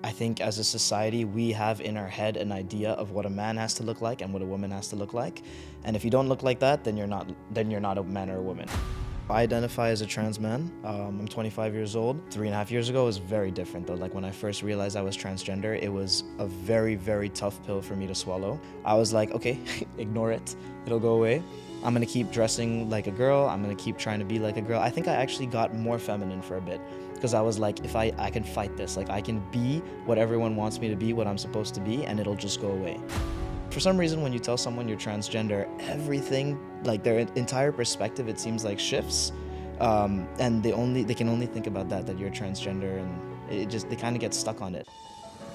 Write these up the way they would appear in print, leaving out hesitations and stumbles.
I think as a society, we have in our head an idea of what a man has to look like and what a woman has to look like. And if you don't look like that, then you're not a man or a woman. I identify as a trans man. I'm 25 years old. 3.5 years ago was very different though. Like when I first realized I was transgender, it was a very, very tough pill for me to swallow. I was like, okay, ignore it. It'll go away. I'm gonna keep dressing like a girl. I'm gonna keep trying to be like a girl. I think I actually got more feminine for a bit because I was like, if I can fight this, like I can be what everyone wants me to be, what I'm supposed to be, and it'll just go away. For some reason, when you tell someone you're transgender, everything, like their entire perspective, it seems like shifts, and they can only think about that you're transgender, and they kind of get stuck on it.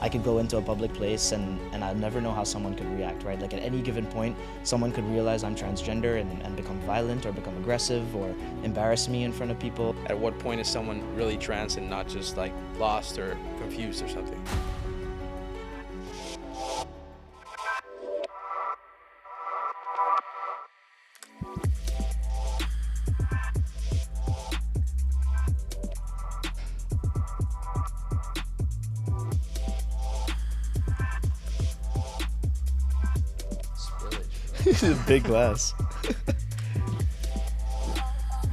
I could go into a public place and I never know how someone could react, right? Like at any given point, someone could realize I'm transgender and become violent or become aggressive or embarrass me in front of people. At what point is someone really trans and not just like lost or confused or something? Big glass.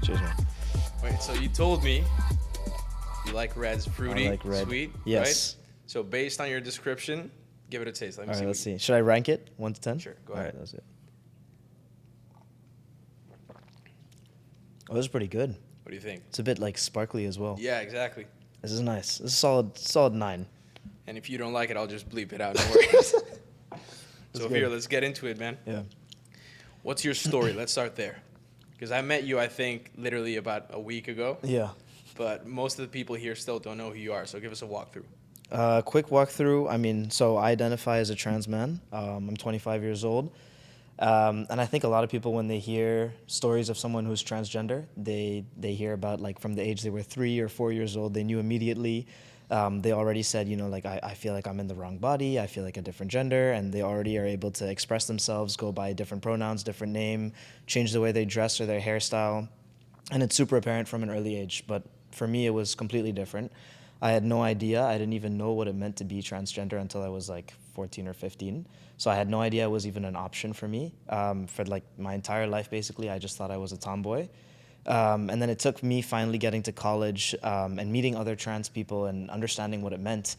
Cheers, man. Wait, so you told me you like reds, fruity, I like red. sweet, Yes. right? So based on your description, give it a taste. Let me All right, see. let's see. Should I rank it 1 to 10? Sure, go All ahead. right, that's it. Oh, this is pretty good. What do you think? It's a bit like sparkly as well. Yeah, exactly. This is nice. This is solid 9. And if you don't like it, I'll just bleep it out. No worries. So good. here, let's get into it, man. Yeah. What's your story? Let's start there. Because I met you, I think, literally about a week ago. Yeah. But most of the people here still don't know who you are. So give us a walkthrough. Quick walkthrough. I mean, so I identify as a trans man. I'm 25 years old. And I think a lot of people, when they hear stories of someone who's transgender, they hear about like from the age they were 3 or 4 years old, they knew immediately. They already said, like, I feel like I'm in the wrong body, I feel like a different gender, and they already are able to express themselves, go by different pronouns, different name, change the way they dress or their hairstyle. And it's super apparent from an early age. But for me, it was completely different. I had no idea. I didn't even know what it meant to be transgender until I was like 14 or 15. So I had no idea it was even an option for me. For like my entire life, basically, I just thought I was a tomboy. And then it took me finally getting to college and meeting other trans people and understanding what it meant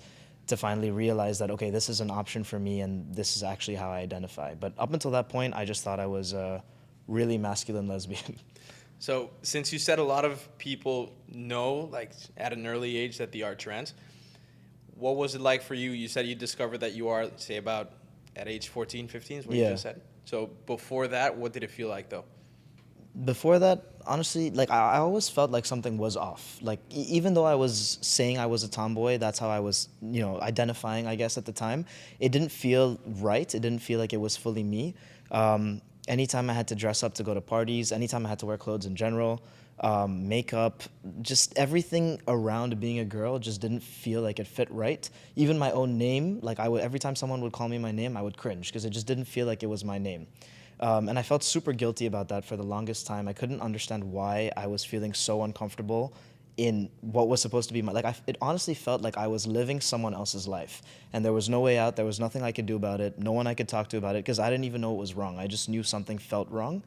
to finally realize that, okay, this is an option for me and this is actually how I identify. But up until that point, I just thought I was a really masculine lesbian. So since you said a lot of people know, like at an early age, that they are trans, what was it like for you? You said you discovered that you are, say, about at age 14, 15 is what you Yeah. just said. So before that, what did it feel like, though? Before that, honestly, like I always felt like something was off. Like even though I was saying I was a tomboy, that's how I was, identifying, I guess, at the time. It didn't feel right. It didn't feel like it was fully me. Anytime I had to dress up to go to parties, anytime I had to wear clothes in general, makeup, just everything around being a girl just didn't feel like it fit right. Even my own name, like every time someone would call me my name, I would cringe because it just didn't feel like it was my name. And I felt super guilty about that for the longest time. I couldn't understand why I was feeling so uncomfortable in what was supposed to be my, it honestly felt like I was living someone else's life. And there was no way out. There was nothing I could do about it. No one I could talk to about it because I didn't even know it was wrong. I just knew something felt wrong.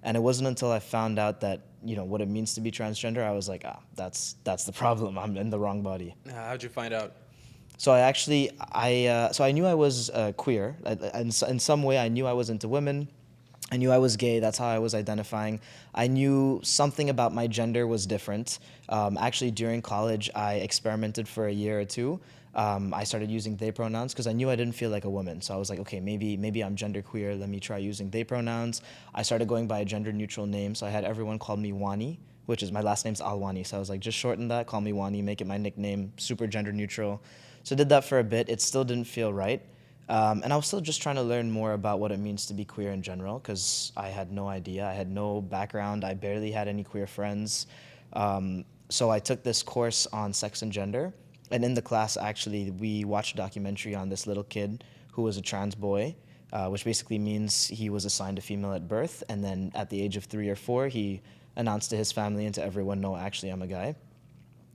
And it wasn't until I found out that, what it means to be transgender, I was like, that's the problem. I'm in the wrong body. How'd you find out? So I knew I was queer. In some way, I knew I was into women. I knew I was gay. That's how I was identifying. I knew something about my gender was different. Actually, during college, I experimented for a year or two. I started using they pronouns because I knew I didn't feel like a woman. So I was like, okay, maybe I'm genderqueer. Let me try using they pronouns. I started going by a gender-neutral name. So I had everyone call me Wani, which is my last name's Alwani. So I was like, just shorten that, call me Wani, make it my nickname, super gender-neutral. So I did that for a bit. It still didn't feel right. And I was still just trying to learn more about what it means to be queer in general because I had no idea. I had no background. I barely had any queer friends. So I took this course on sex and gender. And in the class, actually, we watched a documentary on this little kid who was a trans boy, which basically means he was assigned a female at birth. And then at the age of 3 or 4, he announced to his family and to everyone, no, actually, I'm a guy.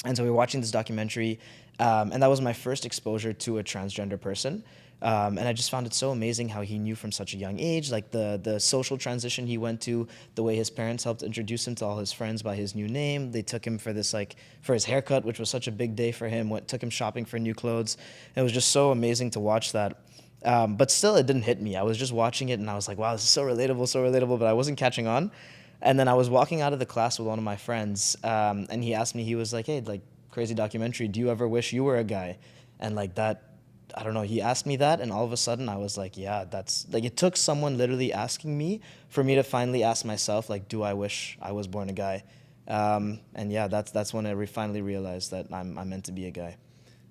And so we were watching this documentary, and that was my first exposure to a transgender person. And I just found it so amazing how he knew from such a young age, like the social transition he went to, the way his parents helped introduce him to all his friends by his new name. They took him for this, like, for his haircut, which was such a big day for him. Took him shopping for new clothes. It was just so amazing to watch that. But still, it didn't hit me. I was just watching it, and I was like, wow, this is so relatable, but I wasn't catching on. And then I was walking out of the class with one of my friends, and he asked me, he was like, hey, like, crazy documentary, do you ever wish you were a guy? And like that, I don't know, he asked me that, and all of a sudden I was like, yeah, that's, like, it took someone literally asking me for me to finally ask myself, like, do I wish I was born a guy? And yeah, that's when I finally realized that I'm meant to be a guy.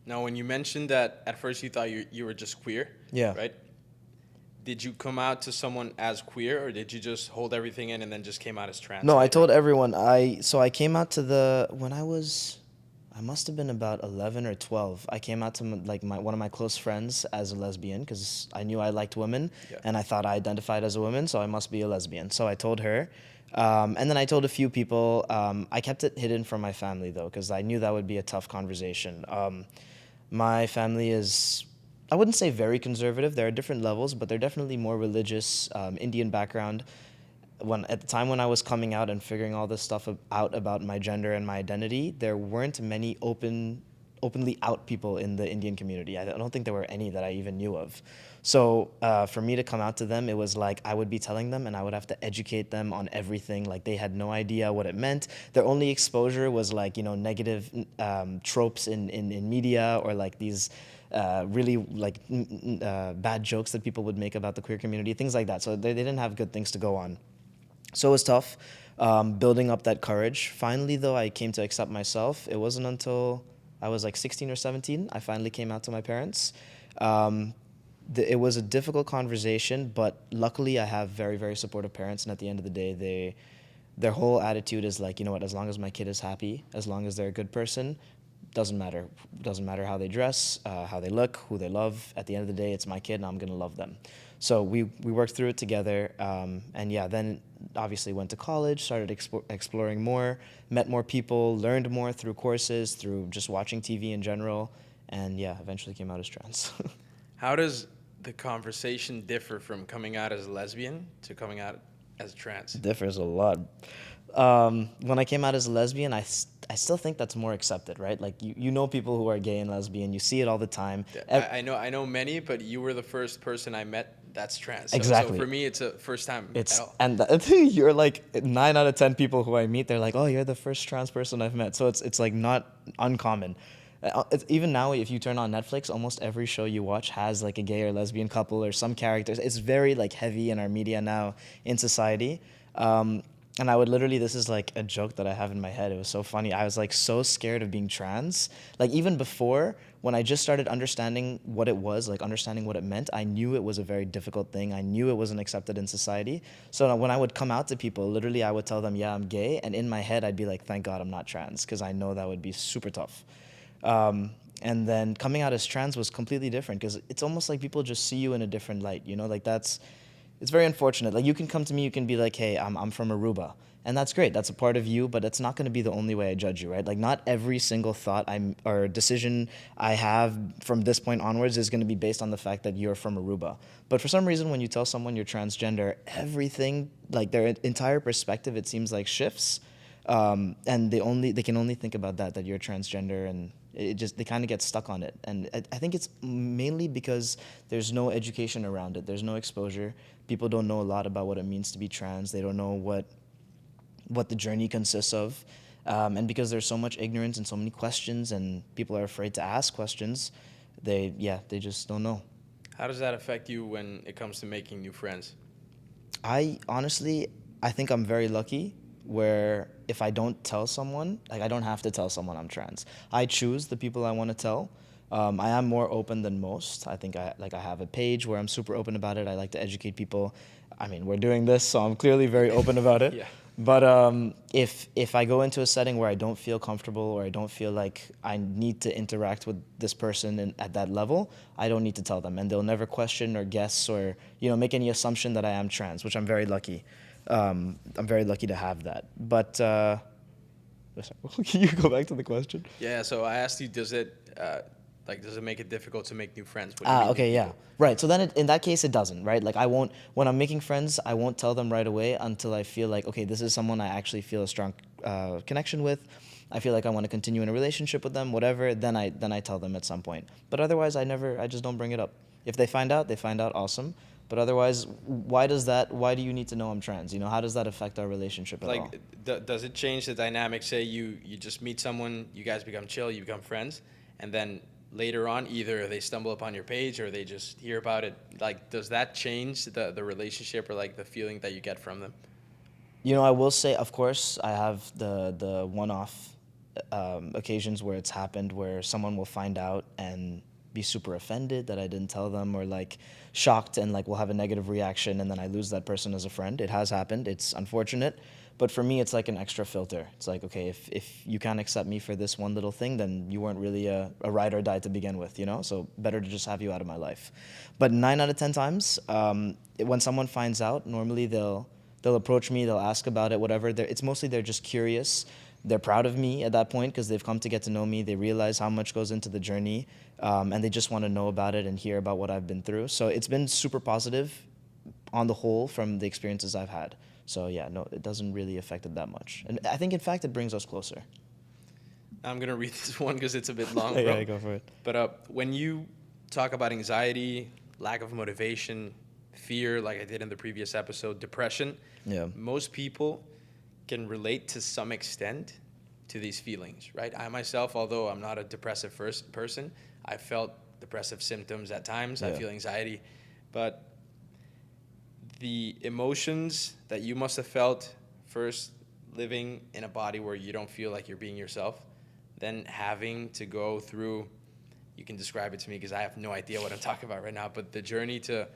Now, when you mentioned that at first you thought you were just queer, Yeah. right? Did you come out to someone as queer, or did you just hold everything in and then just came out as trans? No, I later told on? everyone. I came out to when I must have been about 11 or 12. I came out to one of my close friends as a lesbian because I knew I liked women, Yeah. and I thought I identified as a woman, so I must be a lesbian. So I told her, and then I told a few people. I kept it hidden from my family though because I knew that would be a tough conversation. My family is, I wouldn't say very conservative. There are different levels, but they're definitely more religious, Indian background. At the time when I was coming out and figuring all this stuff out about my gender and my identity, there weren't many openly out people in the Indian community. I don't think there were any that I even knew of. So for me to come out to them, it was like I would be telling them and I would have to educate them on everything. Like they had no idea what it meant. Their only exposure was like, negative tropes in media or like these really like bad jokes that people would make about the queer community, things like that. So they didn't have good things to go on. So it was tough building up that courage. Finally, though, I came to accept myself. It wasn't until I was like 16 or 17 I finally came out to my parents. Um, it was a difficult conversation, but luckily I have very, very supportive parents. And at the end of the day, their whole attitude is like, you know what, as long as my kid is happy, as long as they're a good person, doesn't matter. Doesn't matter how they dress, how they look, who they love. At the end of the day, it's my kid, and I'm gonna love them. So we worked through it together, and yeah, then obviously went to college, started exploring more, met more people, learned more through courses, through just watching TV in general, and yeah, eventually came out as trans. How does the conversation differ from coming out as a lesbian to coming out as trans? Differs a lot. When I came out as a lesbian, I still think that's more accepted, right? Like you know people who are gay and lesbian, you see it all the time. I know many, but you were the first person I met that's trans. So Exactly. for me, it's a first time at all. And you're like 9 out of 10 people who I meet, they're like, oh, you're the first trans person I've met. So it's like not uncommon. Even now, if you turn on Netflix, almost every show you watch has like a gay or lesbian couple or some characters. It's very like heavy in our media now in society. And I would literally, this is like a joke that I have in my head. It was so funny. I was like so scared of being trans. Like even before, when I just started understanding what it was, like understanding what it meant, I knew it was a very difficult thing. I knew it wasn't accepted in society. So when I would come out to people, literally I would tell them, yeah, I'm gay. And in my head, I'd be like, thank God I'm not trans, because I know that would be super tough. And then coming out as trans was completely different because it's almost like people just see you in a different light, like it's very unfortunate. Like you can come to me, you can be like, hey, I'm from Aruba. And that's great. That's a part of you, but it's not going to be the only way I judge you, right? Like not every single thought or decision I have from this point onwards is going to be based on the fact that you're from Aruba. But for some reason, when you tell someone you're transgender, everything, like their entire perspective, it seems like shifts. And they can only think about that you're transgender, and they kind of get stuck on it. And I think it's mainly because there's no education around it. There's no exposure. People don't know a lot about what it means to be trans. They don't know what the journey consists of. And because there's so much ignorance and so many questions and people are afraid to ask questions, they just don't know. How does that affect you when it comes to making new friends? I honestly, I think I'm very lucky where if I don't tell someone, like I don't have to tell someone I'm trans. I choose the people I want to tell. I am more open than most. I think I have a page where I'm super open about it. I like to educate people. I mean, we're doing this, so I'm clearly very open about it. Yeah. But if I go into a setting where I don't feel comfortable or I don't feel like I need to interact with this person at that level, I don't need to tell them, and they'll never question or guess or make any assumption that I am trans, which I'm very lucky. I'm very lucky to have that. But Sorry, can you go back to the question? Yeah, so I asked you, does it make it difficult to make new friends when you meet new Okay, yeah. people? Right. So then in that case, it doesn't, right? Like, I won't, when I'm making friends, I won't tell them right away until I feel like, okay, this is someone I actually feel a strong connection with. I feel like I want to continue in a relationship with them, whatever. Then I tell them at some point. But otherwise, I just don't bring it up. If they find out, they find out, awesome. But otherwise, why do you need to know I'm trans? How does that affect our relationship at all? Like, does it change the dynamic? Say you just meet someone, you guys become chill, you become friends, and then later on, either they stumble upon your page or they just hear about it. Like, does that change the relationship or like the feeling that you get from them? I will say, of course, I have the one-off occasions where it's happened where someone will find out and be super offended that I didn't tell them, or like shocked and like will have a negative reaction, and then I lose that person as a friend. It has happened. It's unfortunate. But for me, it's like an extra filter. It's like, okay, if you can't accept me for this one little thing, then you weren't really a ride or die to begin with, So better to just have you out of my life. But 9 out of 10 times, when someone finds out, normally they'll approach me, they'll ask about it, whatever. It's mostly they're just curious. They're proud of me at that point because they've come to get to know me. They realize how much goes into the journey, and they just want to know about it and hear about what I've been through. So it's been super positive on the whole from the experiences I've had. So yeah, no, it doesn't really affect it that much. And I think, in fact, it brings us closer. I'm gonna read this one because it's a bit long, bro. Yeah, go for it. But when you talk about anxiety, lack of motivation, fear, like I did in the previous episode, depression, Yeah. most people can relate to some extent to these feelings, right? I myself, although I'm not a depressive first person, I felt depressive symptoms at times. I Yeah. feel anxiety, but the emotions that you must have felt first living in a body where you don't feel like you're being yourself, then having to go through, you can describe it to me because I have no idea what I'm talking about right now, but the journey to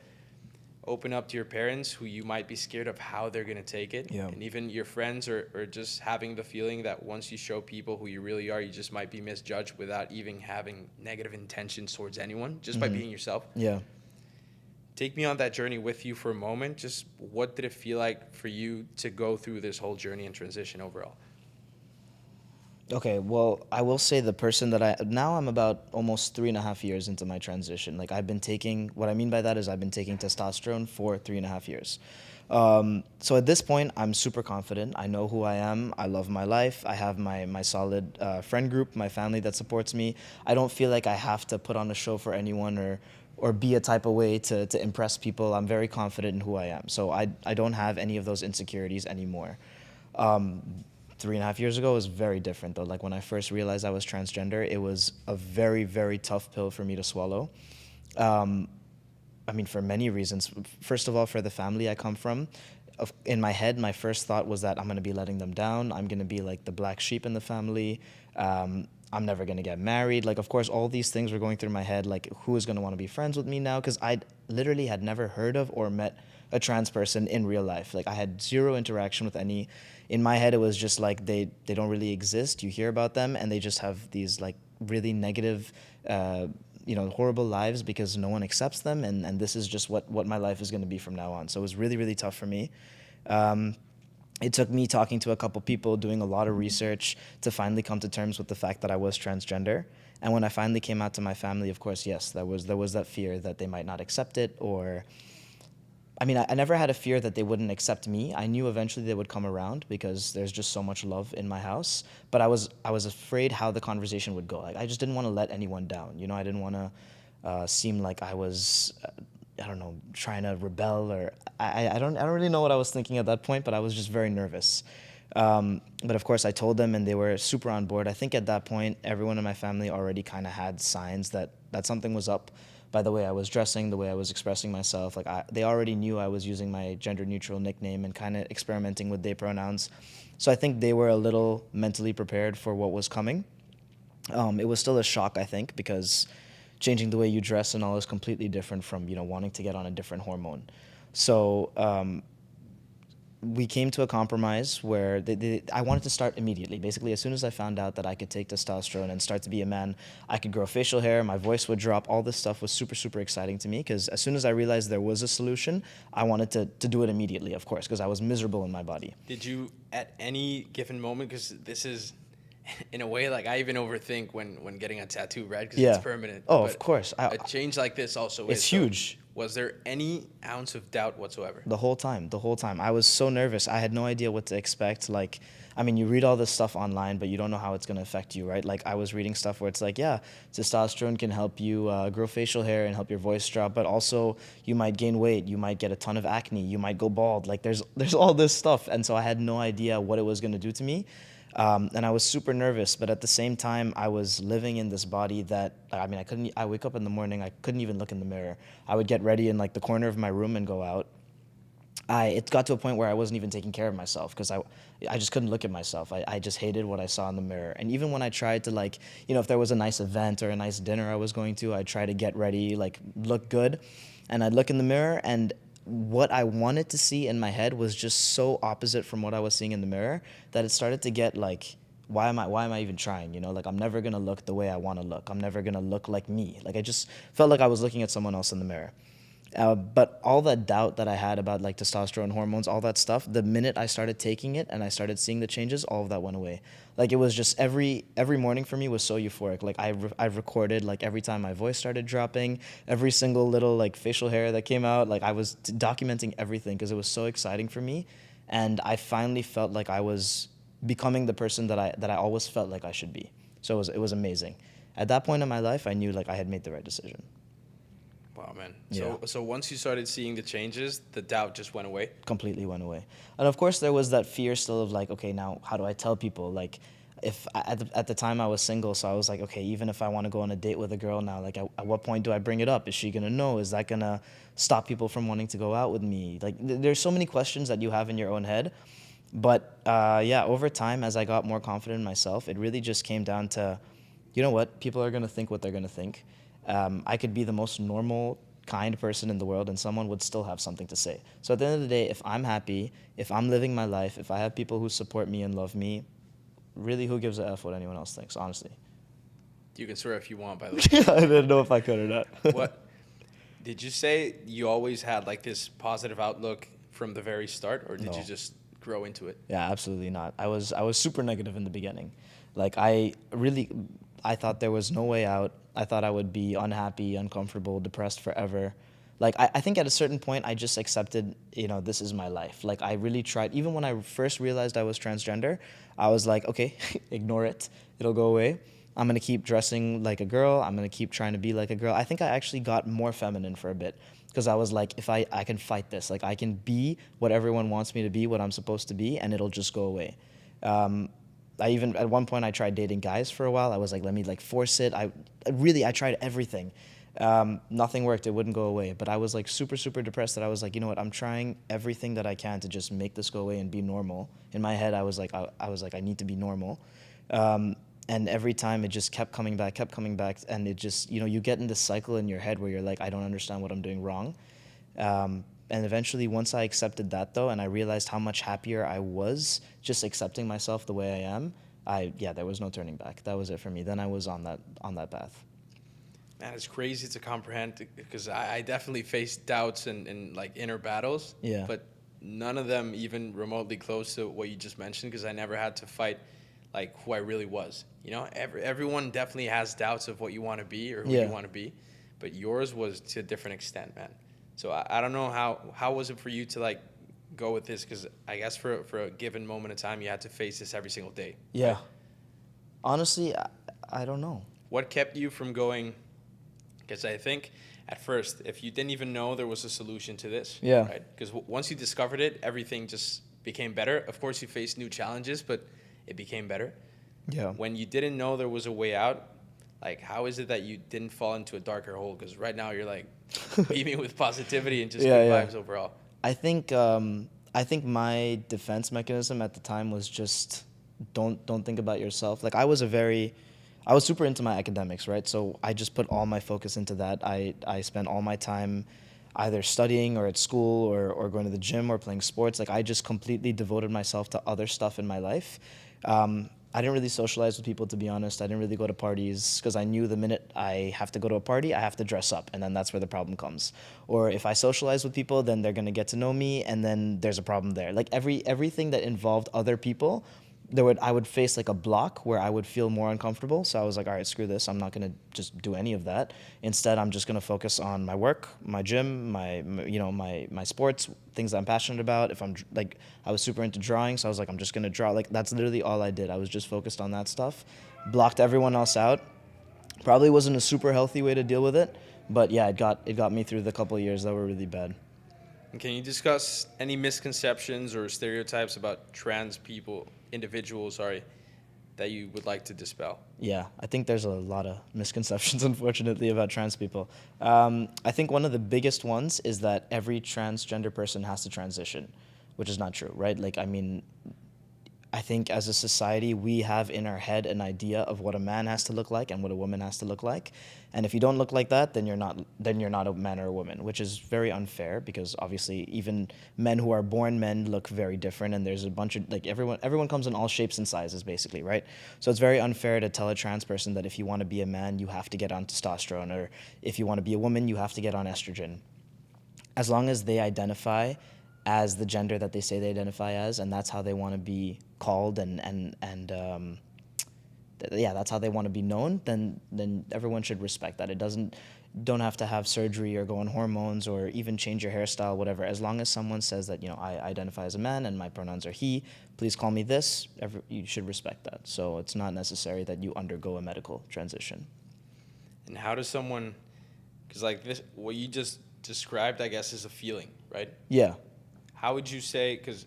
open up to your parents who you might be scared of how they're going to take it. Yeah. And even your friends, or just having the feeling that once you show people who you really are, you just might be misjudged without even having negative intentions towards anyone, just by being yourself. Yeah. Take me on that journey with you for a moment. Just what did it feel like for you to go through this whole journey and transition overall? Okay, well, I will say the person that now I'm about almost 3.5 years into my transition. Like, what I mean by that is I've been taking testosterone for 3.5 years. So at this point, I'm super confident. I know who I am. I love my life. I have my solid friend group, my family that supports me. I don't feel like I have to put on a show for anyone or be a type of way to impress people. I'm very confident in who I am. So I don't have any of those insecurities anymore. 3.5 years ago was very different though. Like, when I first realized I was transgender, it was a very, very tough pill for me to swallow. I mean, for many reasons. First of all, for the family I come from, in my head, my first thought was that I'm going to be letting them down. I'm going to be like the black sheep in the family. I'm never going to get married. Like, of course, all these things were going through my head. Like, who is going to want to be friends with me now? Because I literally had never heard of or met a trans person in real life. Like, I had zero interaction with any. In my head, it was just like they don't really exist. You hear about them, and they just have these like really negative, horrible lives because no one accepts them, and this is just what my life is going to be from now on. So it was really, really tough for me. It took me talking to a couple people, doing a lot of research to finally come to terms with the fact that I was transgender. And when I finally came out to my family, of course, yes, there was that fear that they might not accept it, or I mean, I never had a fear that they wouldn't accept me. I knew eventually they would come around because there's just so much love in my house. But I was afraid how the conversation would go. Like, I just didn't want to let anyone down. I didn't want to seem like I was, I don't know, trying to rebel, or I don't really know what I was thinking at that point. But I was just very nervous. But of course, I told them, and they were super on board. I think at that point, everyone in my family already kind of had signs that something was up. By the way I was dressing, the way I was expressing myself. Like, they already knew I was using my gender-neutral nickname and kind of experimenting with they pronouns. So I think they were a little mentally prepared for what was coming. It was still a shock, I think, because changing the way you dress and all is completely different from, wanting to get on a different hormone. So we came to a compromise where I wanted to start immediately. Basically, as soon as I found out that I could take testosterone and start to be a man, I could grow facial hair, my voice would drop. All this stuff was super, super exciting to me because as soon as I realized there was a solution, I wanted to do it immediately, of course, because I was miserable in my body. Did you, at any given moment, because this is in a way, like I even overthink when getting a tattoo, right? Because it's Yeah. permanent. Oh, of But course. a change like this also It's is. So huge. was there any ounce of doubt whatsoever? The whole time. I was so nervous. I had no idea what to expect. Like, I mean, you read all this stuff online, but you don't know how it's going to affect you, right? Like, I was reading stuff where it's like, yeah, testosterone can help you grow facial hair and help your voice drop, but also you might gain weight, you might get a ton of acne, you might go bald. Like, there's all this stuff, and so I had no idea what it was going to do to me. And I was super nervous, but at the same time, I was living in this body that, I mean, I wake up in the morning, I couldn't even look in the mirror. I would get ready in like the corner of my room and go out. It got to a point where I wasn't even taking care of myself because I just couldn't look at myself. I just hated what I saw in the mirror. And even when I tried to, like, if there was a nice event or a nice dinner I was going to, I'd try to get ready, like look good. And I'd look in the mirror, and what I wanted to see in my head was just so opposite from what I was seeing in the mirror that it started to get like, why am I even trying? Like, I'm never gonna look the way I want to look. I'm never gonna look like me. Like, I just felt like I was looking at someone else in the mirror. But all that doubt that I had about like testosterone hormones, all that stuff, the minute I started taking it and I started seeing the changes, all of that went away. Like, it was just every morning for me was so euphoric. Like, I've recorded like every time my voice started dropping, every single little like facial hair that came out. Like, I was documenting everything because it was so exciting for me, and I finally felt like I was becoming the person that I always felt like I should be. So it was amazing. At that point in my life, I knew like I had made the right decision. Wow, man. Yeah. So once you started seeing the changes, the doubt just went away. Completely went away. And of course, there was that fear still of like, okay, now how do I tell people? Like, if at the time I was single, so I was like, okay, even if I want to go on a date with a girl now, like, at what point do I bring it up? Is she gonna know? Is that gonna stop people from wanting to go out with me? Like, there's so many questions that you have in your own head. But yeah, over time, as I got more confident in myself, it really just came down to, you know what, people are gonna think what they're gonna think. I could be the most normal, kind person in the world, and someone would still have something to say. So at the end of the day, if I'm happy, if I'm living my life, if I have people who support me and love me, really, who gives a F what anyone else thinks, honestly. You can swear if you want, by the way. I didn't know if I could or not. What did you say? You always had like this positive outlook from the very start, or did No. you just grow into it? Yeah, absolutely not. I was super negative in the beginning. Like, I thought there was no way out. I thought I would be unhappy, uncomfortable, depressed forever. Like, I think at a certain point I just accepted, this is my life. Like, I really tried. Even when I first realized I was transgender, I was like, okay, ignore it. It'll go away. I'm gonna keep dressing like a girl. I'm gonna keep trying to be like a girl. I think I actually got more feminine for a bit because I was like, if I can fight this, like, I can be what everyone wants me to be, what I'm supposed to be, and it'll just go away. Um, I even at one point I tried dating guys for a while. I was like, let me like force it. I tried everything. Nothing worked. It wouldn't go away. But I was like super super depressed that I was like, you know what? I'm trying everything that I can to just make this go away and be normal. In my head, I was like, I need to be normal. And every time it just kept coming back, and it just, you get in this cycle in your head where you're like, I don't understand what I'm doing wrong. And eventually, once I accepted that, though, and I realized how much happier I was just accepting myself the way I am, there was no turning back. That was it for me. Then I was on that path. Man, it's crazy to comprehend because I definitely faced doubts and like inner battles. Yeah. But none of them even remotely close to what you just mentioned because I never had to fight like who I really was. Everyone definitely has doubts of what you want to be or who Yeah. you want to be, but yours was to a different extent, man. So I don't know how was it for you to like go with this because I guess for a given moment of time you had to face this every single day. Yeah. Right? Honestly, I don't know. What kept you from going? Because I think at first, if you didn't even know there was a solution to this, Yeah. right? Because once you discovered it, everything just became better. Of course, you faced new challenges, but it became better. Yeah. When you didn't know there was a way out, like how is it that you didn't fall into a darker hole? Because right now you're like beaming with positivity and just Yeah, good yeah. vibes overall. I think my defense mechanism at the time was just don't think about yourself. Like, I was super into my academics, right? So I just put all my focus into that. I spent all my time either studying or at school or going to the gym or playing sports. Like, I just completely devoted myself to other stuff in my life. I didn't really socialize with people, to be honest. I didn't really go to parties because I knew the minute I have to go to a party, I have to dress up, and then that's where the problem comes. Or if I socialize with people, then they're gonna get to know me, and then there's a problem there. Like, everything that involved other people I would face like a block where I would feel more uncomfortable. So I was like, all right, screw this. I'm not gonna just do any of that. Instead, I'm just gonna focus on my work, my gym, my sports, things that I'm passionate about. If I'm like, I was super into drawing, so I was like, I'm just gonna draw. Like that's literally all I did. I was just focused on that stuff, blocked everyone else out. Probably wasn't a super healthy way to deal with it, but yeah, it got me through the couple of years that were really bad. And can you discuss any misconceptions or stereotypes about trans people, individuals, sorry, that you would like to dispel? Yeah, I think there's a lot of misconceptions, unfortunately, about trans people. I think one of the biggest ones is that every transgender person has to transition, which is not true, right? Like, I mean, I think as a society, we have in our head an idea of what a man has to look like and what a woman has to look like. And if you don't look like that, then you're not a man or a woman, which is very unfair because obviously even men who are born men look very different and there's a bunch of like everyone comes in all shapes and sizes basically, right? So it's very unfair to tell a trans person that if you want to be a man, you have to get on testosterone or if you want to be a woman, you have to get on estrogen as long as they identify as the gender that they say they identify as, and that's how they want to be called, yeah, that's how they want to be known. Then everyone should respect that. It don't have to have surgery or go on hormones or even change your hairstyle, whatever. As long as someone says that I identify as a man and my pronouns are he, please call me this. You should respect that. So it's not necessary that you undergo a medical transition. And how does someone, because like this, what you just described, I guess, is a feeling, right? Yeah. How would you say, because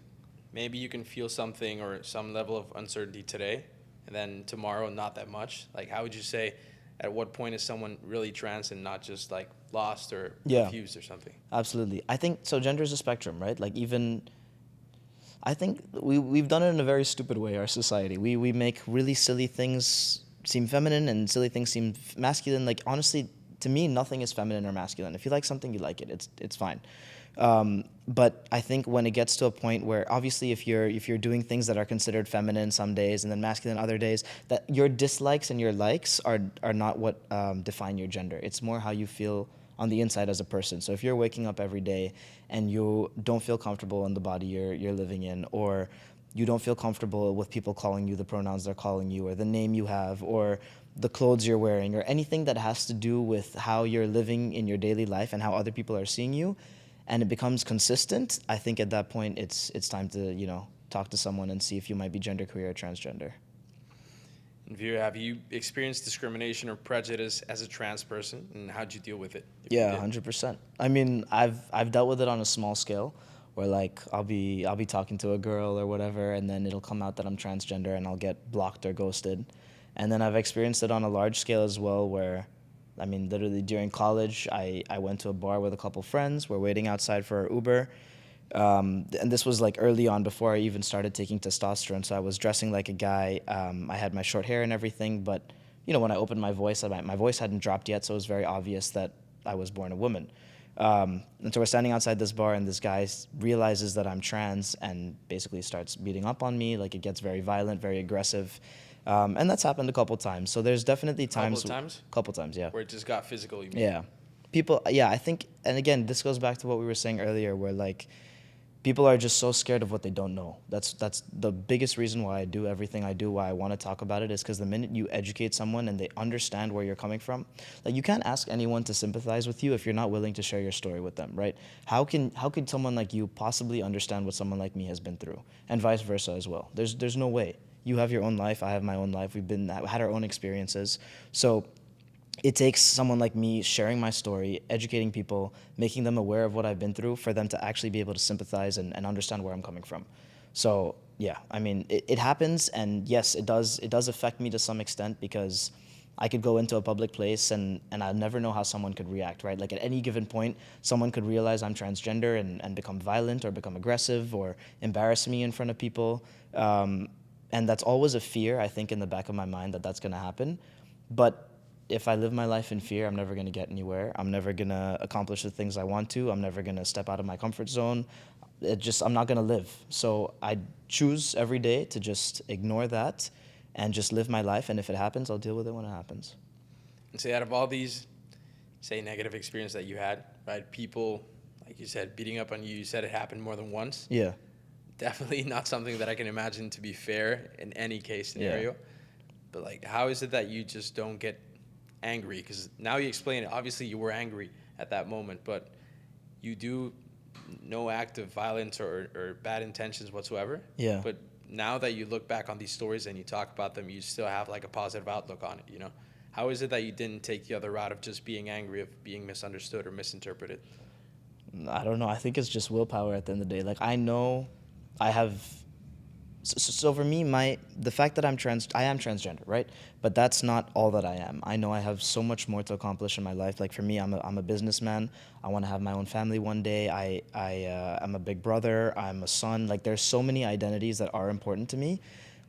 maybe you can feel something or some level of uncertainty today, and then tomorrow not that much? Like, how would you say, at what point is someone really trans and not just like lost or Yeah. confused or something? Absolutely. I think so. Gender is a spectrum, right? Like even, I think we've done it in a very stupid way. Our society, we make really silly things seem feminine and silly things seem masculine. Like honestly, to me, nothing is feminine or masculine. If you like something, you like it. It's fine. But I think when it gets to a point where obviously if you're doing things that are considered feminine some days and then masculine other days, that your dislikes and your likes are not what define your gender. It's more how you feel on the inside as a person. So if you're waking up every day and you don't feel comfortable in the body you're living in, or you don't feel comfortable with people calling you the pronouns they're calling you, or the name you have, or the clothes you're wearing, or anything that has to do with how you're living in your daily life and how other people are seeing you, and it becomes consistent, I think at that point it's time to talk to someone and see if you might be genderqueer or transgender. And Veer, have you experienced discrimination or prejudice as a trans person, and how'd you deal with it? If you Yeah, did? 100%. I mean, I've dealt with it on a small scale, where like I'll be talking to a girl or whatever, and then it'll come out that I'm transgender, and I'll get blocked or ghosted. And then I've experienced it on a large scale as well, where, I mean, literally during college, I went to a bar with a couple friends. We're waiting outside for our Uber. And this was like early on before I even started taking testosterone. So I was dressing like a guy. I had my short hair and everything, but when I opened my voice, my voice hadn't dropped yet, so it was very obvious that I was born a woman. And so we're standing outside this bar, and this guy realizes that I'm trans and basically starts beating up on me. Like it gets very violent, very aggressive, and that's happened a couple times. So there's definitely times. Couple of times? Couple times, yeah. Where it just got physical, you mean? Yeah. People, yeah, I think, and again, this goes back to what we were saying earlier, where like people are just so scared of what they don't know. That's the biggest reason why I do everything I do, why I want to talk about it, is because the minute you educate someone and they understand where you're coming from, like you can't ask anyone to sympathize with you if you're not willing to share your story with them, right? How could someone like you possibly understand what someone like me has been through, and vice versa as well? There's no way. You have your own life, I have my own life. We've had our own experiences, so it takes someone like me sharing my story, educating people, making them aware of what I've been through for them to actually be able to sympathize and understand where I'm coming from. So yeah, I mean, it happens, and yes, it does affect me to some extent, because I could go into a public place and I never know how someone could react, right? Like at any given point, someone could realize I'm transgender and become violent or become aggressive or embarrass me in front of people. And that's always a fear, I think, in the back of my mind that that's going to happen. But if I live my life in fear, I'm never going to get anywhere. I'm never going to accomplish the things I want to. I'm never going to step out of my comfort zone. I'm not going to live. So I choose every day to just ignore that and just live my life. And if it happens, I'll deal with it when it happens. And say, out of all these, say, negative experience that you had, right? People, like you said, beating up on you. You said it happened more than once. Yeah. definitely not something that I can imagine to be fair in any case Yeah. scenario. But like, how is it that you just don't get angry? Because now you explain it. Obviously, you were angry at that moment, but you do no act of violence or bad intentions whatsoever. Yeah. But now that you look back on these stories and you talk about them, you still have like a positive outlook on it, you know? How is it that you didn't take the other route of just being angry, of being misunderstood or misinterpreted? I don't know. I think it's just willpower at the end of the day. Like, I know I have. So for me, the fact that I am transgender, right? But that's not all that I am. I know I have so much more to accomplish in my life. Like for me, I'm a businessman. I want to have my own family one day. I'm a big brother. I'm a son. Like there's so many identities that are important to me,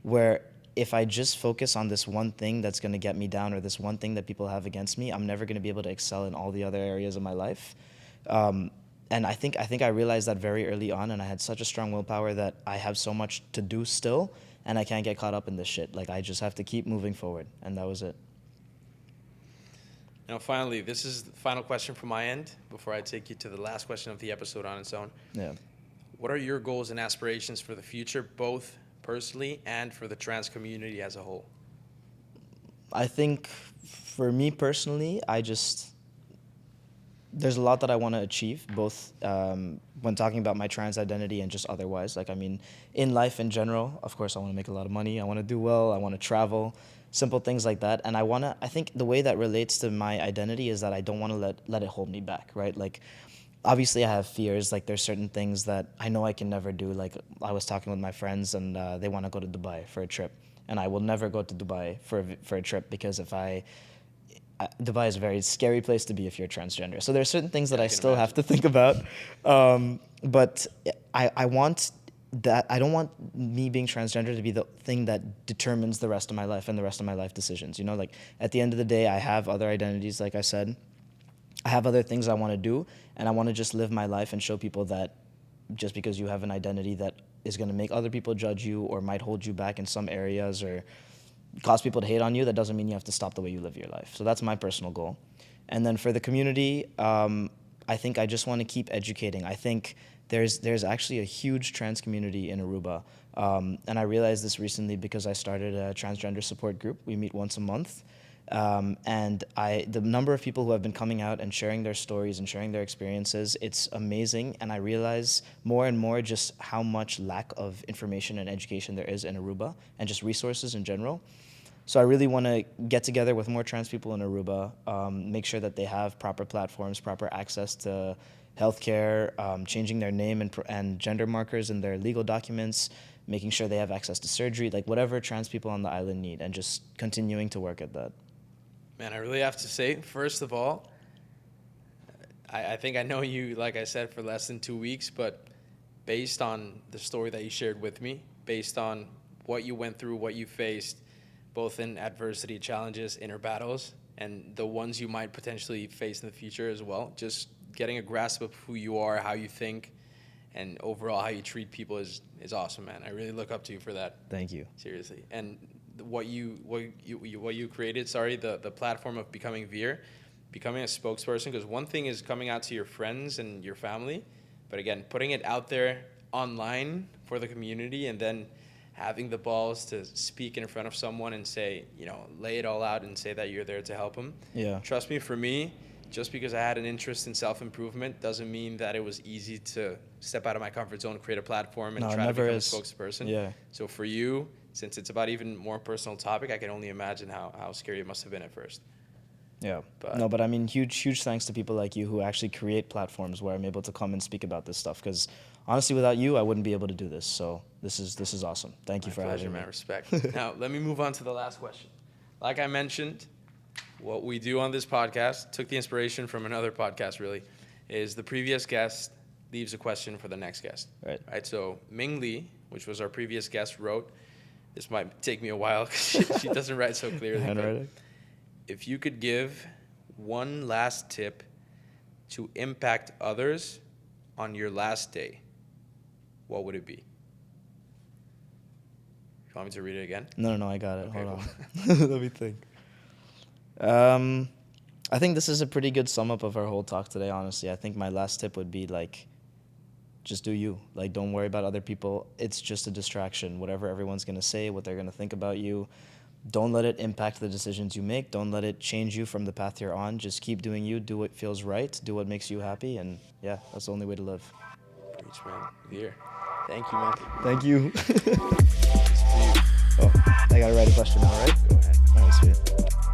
where if I just focus on this one thing that's going to get me down or this one thing that people have against me, I'm never going to be able to excel in all the other areas of my life. And I think I realized that very early on, and I had such a strong willpower that I have so much to do still, and I can't get caught up in this shit. Like I just have to keep moving forward, and that was it. Now, finally, this is the final question from my end before I take you to the last question of the episode on its own. Yeah. What are your goals and aspirations for the future, both personally and for the trans community as a whole? I think for me personally, there's a lot that I want to achieve, both when talking about my trans identity and just otherwise. Like, I mean, in life in general, of course, I want to make a lot of money. I want to do well. I want to travel, simple things like that. And I think the way that relates to my identity is that I don't want to let it hold me back, right? Like, obviously I have fears. Like, there's certain things that I know I can never do. Like, I was talking with my friends and they want to go to Dubai for a trip. And I will never go to Dubai for a trip because Dubai is a very scary place to be if you're transgender. So there are certain things that I still have to think about. But I want that. I don't want me being transgender to be the thing that determines the rest of my life and the rest of my life decisions. You know, like at the end of the day, I have other identities, like I said. I have other things I want to do, and I want to just live my life and show people that just because you have an identity that is going to make other people judge you or might hold you back in some areas or cause people to hate on you, that doesn't mean you have to stop the way you live your life. So that's my personal goal. And then for the community, I think I just want to keep educating. I think there's actually a huge trans community in Aruba. And I realized this recently because I started a transgender support group. We meet once a month. And the number of people who have been coming out and sharing their stories and sharing their experiences, it's amazing. And I realize more and more just how much lack of information and education there is in Aruba and just resources in general. So I really want to get together with more trans people in Aruba, make sure that they have proper platforms, proper access to healthcare, changing their name and gender markers in their legal documents, making sure they have access to surgery, like whatever trans people on the island need, and just continuing to work at that. Man, I really have to say, first of all, I think I know you, like I said, for less than 2 weeks, but based on the story that you shared with me, based on what you went through, what you faced, both in adversity, challenges, inner battles, and the ones you might potentially face in the future as well, just getting a grasp of who you are, how you think, and overall how you treat people is awesome, man. I really look up to you for that. Thank you. Seriously. And what you created, the platform of becoming Veer, becoming a spokesperson, because one thing is coming out to your friends and your family, but again, putting it out there online for the community and then having the balls to speak in front of someone and say, lay it all out and say that you're there to help them. Yeah. Trust me, for me, just because I had an interest in self-improvement doesn't mean that it was easy to step out of my comfort zone, create a platform, and try to become a spokesperson. Yeah. So for you, since it's about even more personal topic, I can only imagine how scary it must have been at first. Yeah. But I mean, huge thanks to people like you who actually create platforms where I'm able to come and speak about this stuff. Because honestly, without you, I wouldn't be able to do this. So this is awesome. Thank you for having me. My pleasure, man. Respect. Now, let me move on to the last question. Like I mentioned, what we do on this podcast, took the inspiration from another podcast, really, is the previous guest leaves a question for the next guest. Right. So Ming Lee, which was our previous guest, wrote, this might take me a while because she doesn't write so clearly. Handwriting. If you could give one last tip to impact others on your last day, what would it be? You want me to read it again? No, I got it. Okay, Hold on. Let me think. I think this is a pretty good sum up of our whole talk today, honestly. I think my last tip would be like, just do you. Like, don't worry about other people. It's just a distraction. Whatever everyone's going to say, what they're going to think about you, don't let it impact the decisions you make. Don't let it change you from the path you're on. Just keep doing you. Do what feels right. Do what makes you happy. And yeah, that's the only way to live. Preach, man. Veer, thank you, man. Thank you. This is for you. Oh, I got to write a question now, right? Go ahead. All right, sweet.